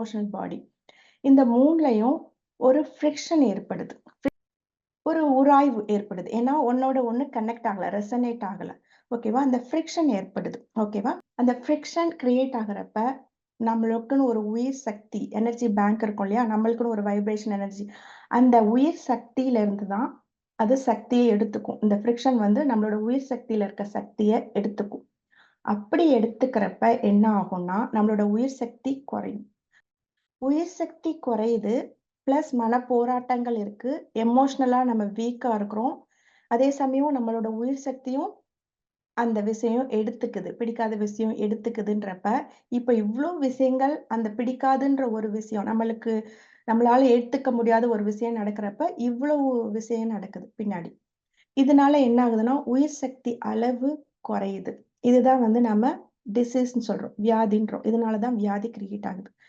Emotional பாடி. இந்த 3லயும் ஒரு friction ஏற்படுது. ஒரு உராய்வு ஏற்படுது. ஏன்னா ஒண்ணோட ஒண்ணு கனெக்ட் ஆகல, ரெசனேட் ஆகல. ஓகேவா? அந்த ஃப்ரிக்ஷன் ஏற்படுது. ஓகேவா? அந்த ஃப்ரிக்ஷன் கிரியேட் ஆகுறப்ப நம்மளுக்குன்னு ஒரு உயிர் சக்தி, எனர்ஜி பேங்க் இருக்கும் இல்லையா? நம்மளுக்குன்னு ஒரு வைப்ரேஷன் எனர்ஜி. அந்த உயிர் சக்தியில இருந்து தான் அது சக்தியை எடுத்துக்கும். இந்த ஃப்ரிக்ஷன் வந்து நம்மளோட உயிர் சக்தியில இருக்க சக்தியை எடுத்துக்கும். அப்படி எடுத்துக்கிறப்ப என்ன ஆகும்னா, நம்மளோட உயிர் சக்தி குறையும். உயிர் சக்தி குறையுது. பிளஸ் மனப்போராட்டங்கள் இருக்கு. எமோஷனலா நம்ம வீக்கா இருக்கிறோம். அதே சமயம் நம்மளோட உயிர் சக்தியும் அந்த விஷயம் எடுத்துக்குது. பிடிக்காத விஷயம் எடுத்துக்குதுன்றப்ப, இப்ப இவ்ளோ விஷயங்கள் அந்த பிடிக்காதுன்ற ஒரு விஷயம் நம்மளால ஏத்துக்க முடியாத ஒரு விஷயம் நடக்கிறப்ப, இவ்வளவு விஷயம் நடக்குது பின்னாடி. இதனால என்ன ஆகுதுன்னா, உயிர் சக்தி அளவு குறையுது. இதுதான் வந்து நம்ம டிசீஸ்ன்னு சொல்றோம். வியாதின்றோம். இதனால தான் வியாதி கிரியேட் ஆகுது.